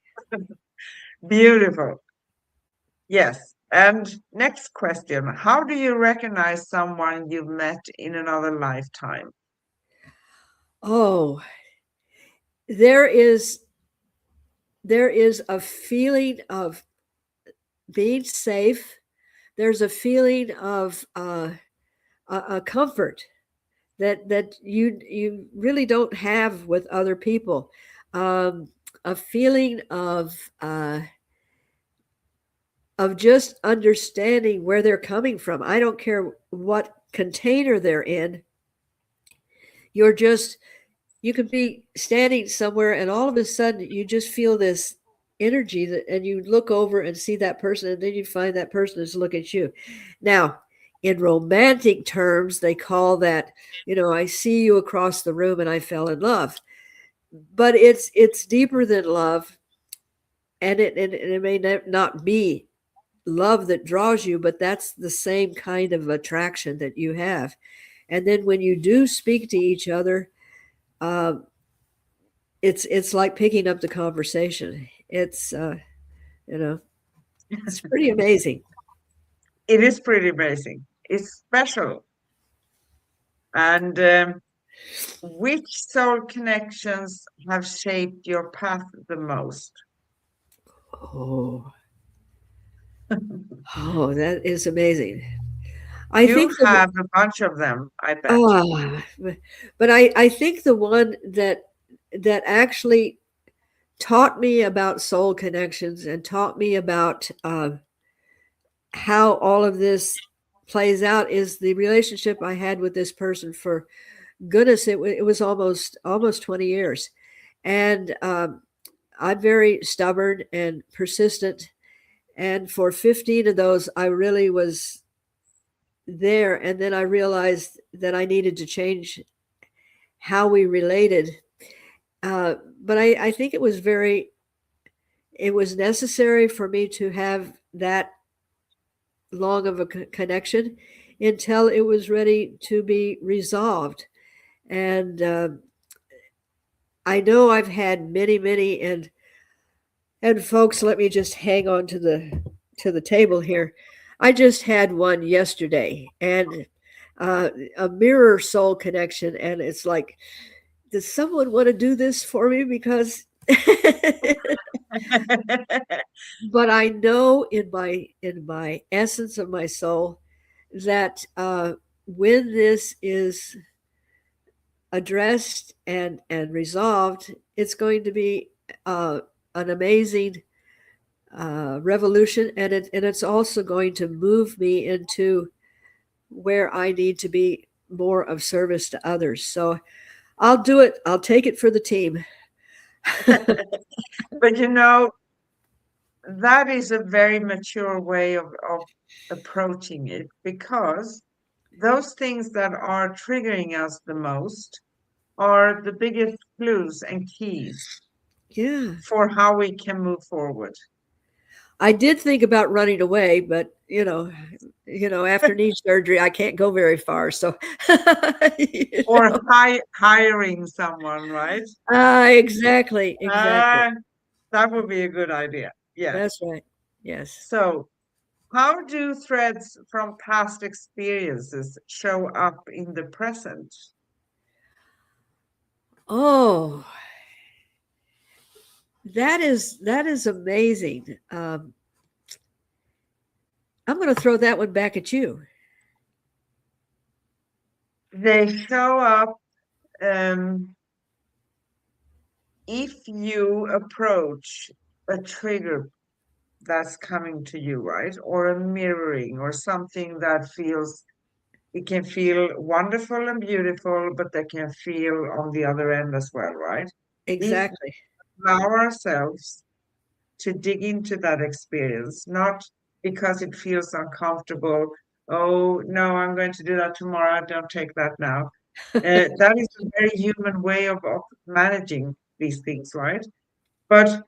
Beautiful. Yes. And next question. How do you recognize someone you've met in another lifetime? Oh, there is there is a feeling of being safe. There's a feeling of a comfort that you really don't have with other people. Um, a feeling of just understanding where they're coming from. I don't care what container they're in. You're just you can be standing somewhere and all of a sudden you just feel this energy and you look over and see that person, and then you find that person is looking at you. Now, In romantic terms, they call that, I see you across the room and I fell in love. But it's deeper than love, and it may not be love that draws you, but that's the same kind of attraction that you have. And then when you do speak to each other, uh, it's like picking up the conversation. You know, it's pretty amazing. It is pretty amazing. It's special. And which soul connections have shaped your path the most? Oh, oh, that is amazing. I You think the have a bunch of them, I bet. oh, but I think the one that actually taught me about soul connections and taught me about how all of this plays out is the relationship I had with this person for goodness, it was almost 20 years. And I'm very stubborn and persistent. And for 15 of those, I really was there. And then I realized that I needed to change how we related. But I think it was necessary for me to have that long of a connection until it was ready to be resolved. And I know I've had many, and folks, let me just hang on to the table here. I just had one yesterday, and a mirror soul connection, and it's like, does someone want to do this for me? Because but I know in my essence of my soul that when this is addressed and resolved, it's going to be an amazing revolution, and it's also going to move me into where I need to be more of service to others. So I'll do it. I'll take it for the team. But that is a very mature way of approaching it, because those things that are triggering us the most are the biggest clues and keys Yeah. for how we can move forward. I did think about running away, but after knee surgery, I can't go very far. So, you Or know. hiring someone, right? Exactly. Ah, that would be a good idea. Yeah. That's right. Yes. So, how do threads from past experiences show up in the present? Oh, that is amazing. I'm going to throw that one back at you. They show up if you approach a trigger that's coming to you, right? Or a mirroring or something that feels, it can feel wonderful and beautiful, but they can feel on the other end as well, right? If we Exactly. allow ourselves to dig into that experience, not because it feels uncomfortable. Oh, no, I'm going to do that tomorrow. Don't take that now. That is a very human way of managing these things, right? But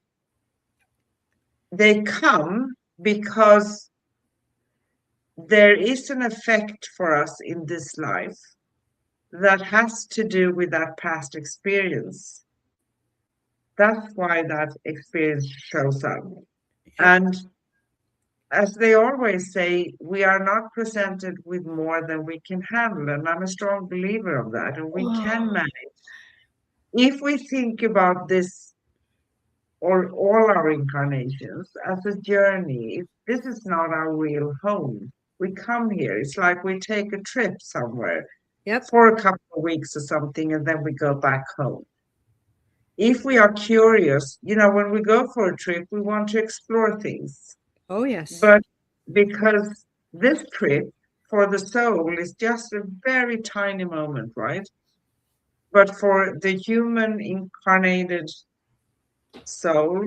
they come because there is an effect for us in this life that has to do with that past experience. That's why that experience shows up. Yep. And as they always say, we are not presented with more than we can handle. And I'm a strong believer of that. And we can Oh, manage. If we think about this or all our incarnations as a journey, this is not our real home. We come here. It's like we take a trip somewhere yep. for a couple of weeks or something, and then we go back home. If we are curious, when we go for a trip, we want to explore things. Oh, yes. But because this trip for the soul is just a very tiny moment, right? But for the human incarnated soul,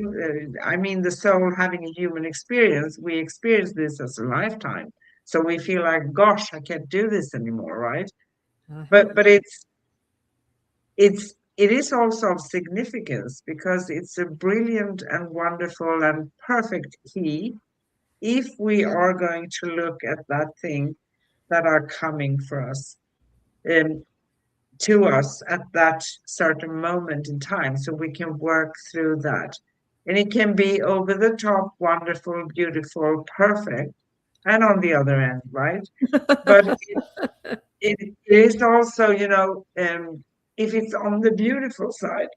I mean, the soul having a human experience, we experience this as a lifetime. So we feel like, gosh, I can't do this anymore, right? Uh-huh. But it is also of significance because it's a brilliant and wonderful and perfect key if we are going to look at that thing that are coming for us, um, to us at that certain moment in time, so we can work through that. And it can be over the top, wonderful, beautiful, perfect, and on the other end, right? But it is also, if it's on the beautiful side,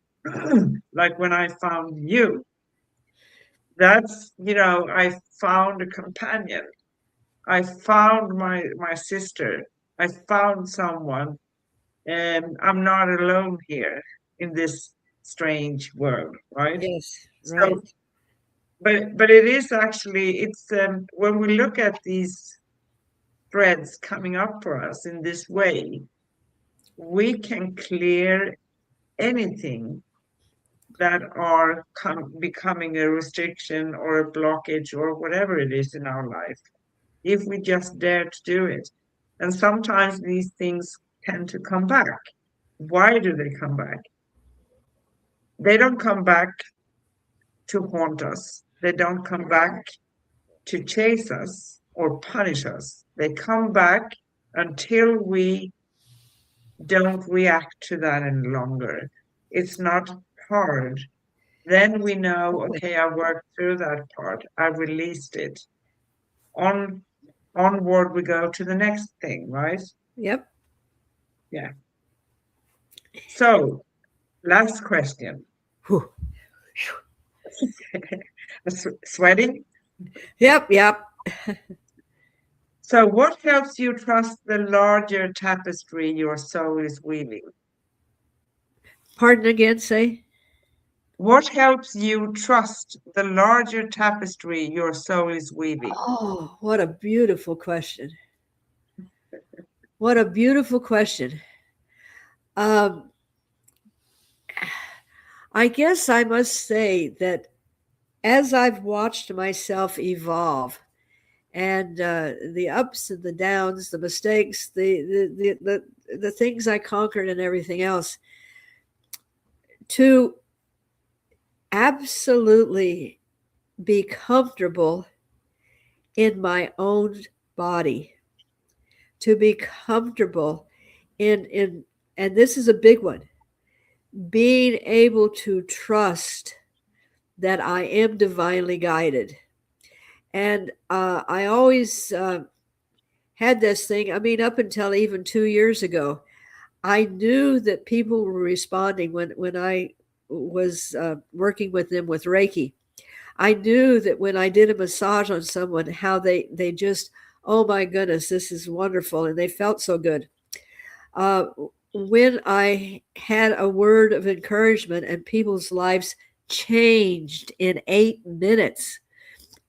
like when I found you, that's, I found a companion. I found my sister. I found someone, and I'm not alone here in this strange world, right? Yes, right. So, but it is actually, it's when we look at these threads coming up for us in this way, we can clear anything that are becoming a restriction or a blockage or whatever it is in our life, if we just dare to do it. And sometimes these things tend to come back. Why do they come back? They don't come back to haunt us. They don't come back to chase us or punish us. They come back until we don't react to that any longer. It's not hard. Then we know, okay, I worked through that part. I released it. On onward we go to the next thing, right? Yep. Yeah. So, last question. Whew. Sweating? Yep, yep. So, what helps you trust the larger tapestry your soul is weaving? Pardon again, say? What helps you trust the larger tapestry your soul is weaving? Oh, what a beautiful question. What a beautiful question. Um, I guess I must say that as I've watched myself evolve and the ups and the downs, the mistakes, the things I conquered and everything else, to absolutely be comfortable in my own body, to be comfortable in and this is a big one, being able to trust that I am divinely guided. And I always had this thing. I mean, up until even 2 years ago, I knew that people were responding when I was working with them with Reiki. I knew that when I did a massage on someone, how they just, oh my goodness, this is wonderful, and they felt so good. Uh, when I had a word of encouragement and people's lives changed in 8 minutes,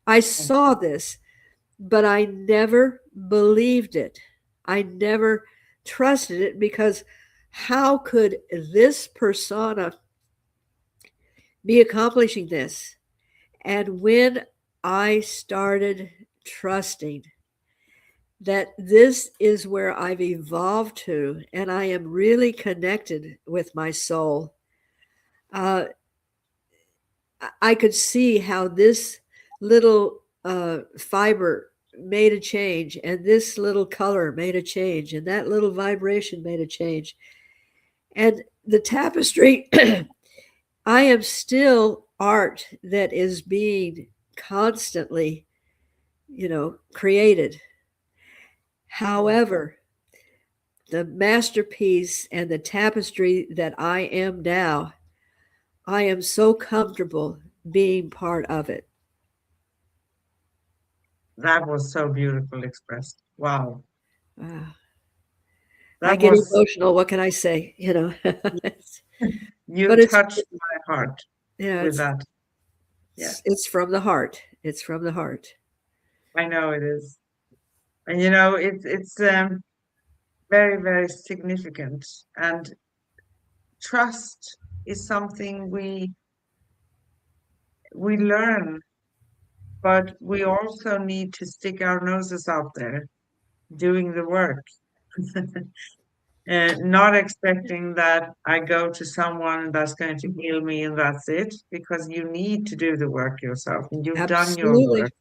I saw this, but I never believed it. I never trusted it because how could this persona be accomplishing this? And when I started trusting that this is where I've evolved to, and I am really connected with my soul, uh, I could see how this little fiber made a change, and this little color made a change, and that little vibration made a change. And the tapestry, I am still art that is being constantly, created. However, the masterpiece and the tapestry that I am now, I am so comfortable being part of it. That was so beautiful expressed. Wow. Wow. I That get was, emotional. What can I say? It's, you but touched my heart yeah, with it's, that. Yeah, it's from the heart. It's from the heart. I know it is. And it's very, very significant. And trust is something we learn but we also need to stick our noses out there doing the work. Not expecting that I go to someone that's going to heal me and that's it, because you need to do the work yourself and you've done your Absolutely. work.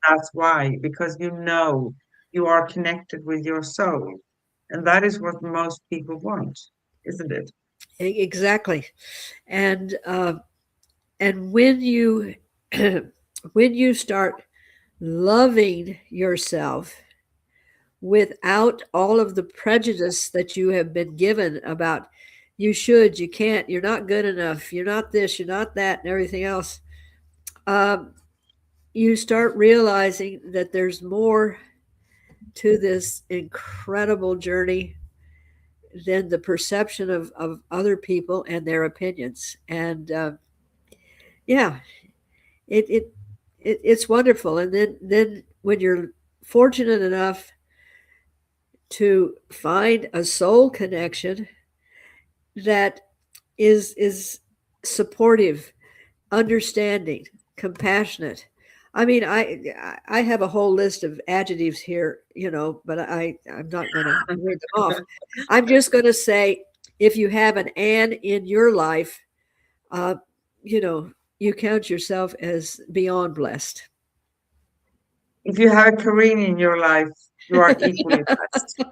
That's why, because you know you are connected with your soul. And that is what most people want, isn't it? Exactly. And when you when you start loving yourself without all of the prejudice that you have been given about you should, you can't, you're not good enough, you're not this, you're not that, and everything else, um, you start realizing that there's more to this incredible journey than the perception of other people and their opinions. And yeah, it, it, it's wonderful. And then when you're fortunate enough to find a soul connection that is supportive, understanding, compassionate. I mean, I have a whole list of adjectives here, but I'm not going to read them off. I'm just going to say, if you have an "and" in your life, uh, you know, you count yourself as beyond blessed. If you have a Korean in your life, you are equally blessed.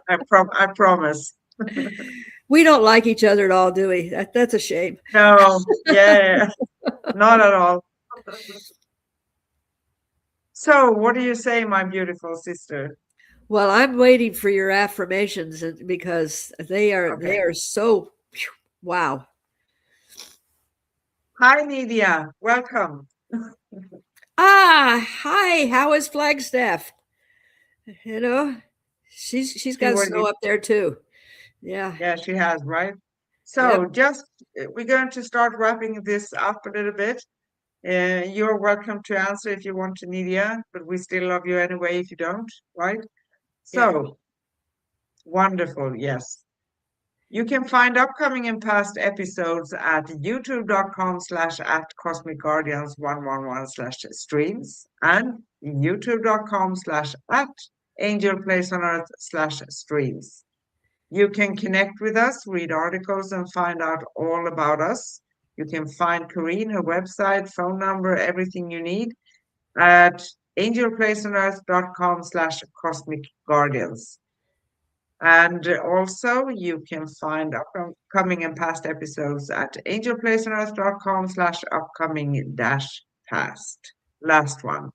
I promise. We don't like each other at all, do we? That's a shame. No, yeah, not at all. So, what do you say, my beautiful sister? Well, I'm waiting for your affirmations because they Okay. are so wow. Hi, Nidia. Welcome. Ah, hi. How is Flagstaff? You know, she's She got was, snow up there too. Yeah. yeah, she has, right? Yep. So, just we're going to start wrapping this up a little bit. You're welcome to answer if you want to, Nidia, but we still love you anyway if you don't, right? Yeah. So, wonderful. Yes. You can find upcoming and past episodes at youtube.com/ at Cosmic Guardians 111 slash streams and youtube.com/ at Angel Place on Earth slash streams. You can connect with us, read articles, and find out all about us. You can find Corrine, her website, phone number, everything you need at angelplaceonearth.com/ cosmic guardians. And also, you can find upcoming and past episodes at angelplaceonearth.com/ upcoming dash past. Last one.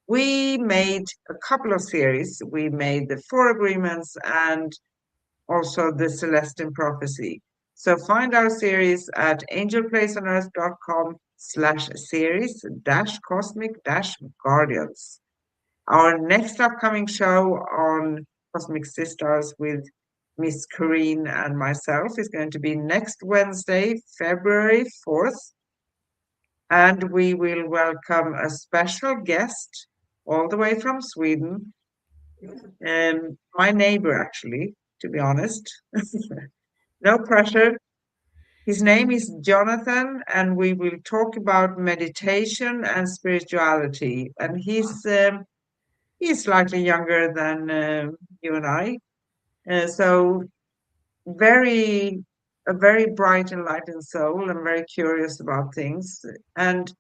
We made a couple of series. We made the Four Agreements and also the Celestine Prophecy. So find our series at angelplaceonearth.com/series dash cosmic dash guardians. Our next upcoming show on Cosmic Sis-Stars with Miss Corrine and myself is going to be next Wednesday, February 4th. And we will welcome a special guest all the way from Sweden. My neighbor, actually, to be honest. No pressure. His name is Jonathan, and we will talk about meditation and spirituality. And he's slightly younger than you and I, so very a very bright, enlightened soul, and very curious about things, and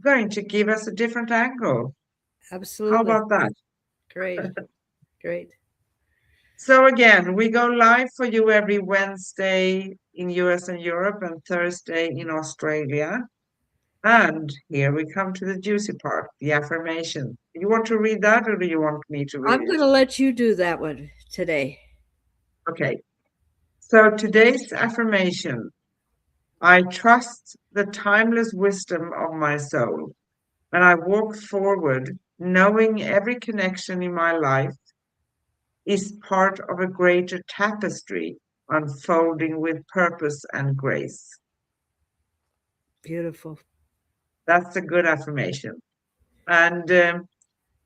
going to give us a different angle. How Absolutely. about that? Great. Great. So again, we go live for you every Wednesday in US and Europe and Thursday in Australia. And here we come to the juicy part, the affirmation. Do you want to read that or do you want me to read I'm going it? to let you do that one today. Okay. So today's affirmation: I trust the timeless wisdom of my soul, and I walk forward knowing every connection in my life is part of a greater tapestry unfolding with purpose and grace. Beautiful. That's a good affirmation. And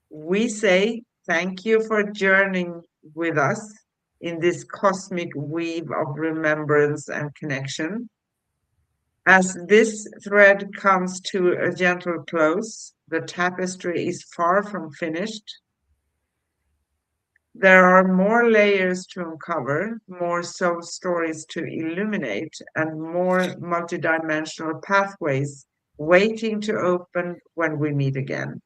we say thank you for journeying with us in this cosmic weave of remembrance and connection. As this thread comes to a gentle close, The tapestry is far from finished. There are more layers to uncover, more soul stories to illuminate, and more multidimensional pathways waiting to open when we meet again.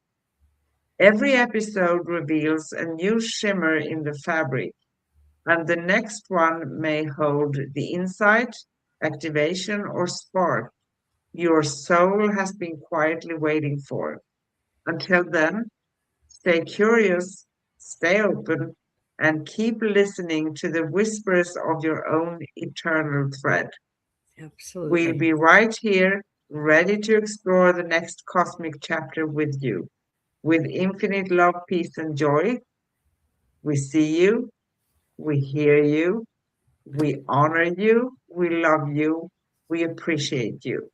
Every episode reveals a new shimmer in the fabric, and the next one may hold the insight, activation, or spark your soul has been quietly waiting for. Until then, stay curious, stay open, and keep listening to the whispers of your own eternal thread. We'll Absolutely. be right here, ready to explore the next cosmic chapter with you. With infinite love, peace, and joy, we see you, we hear you, we honor you, we love you, we appreciate you.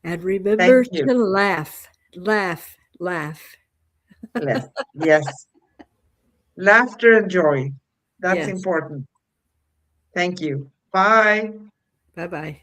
And remember Thank you. to laugh, laugh, laugh. Yes, yes. Laughter and joy. That's Yes. important. Thank you. Bye. Bye bye.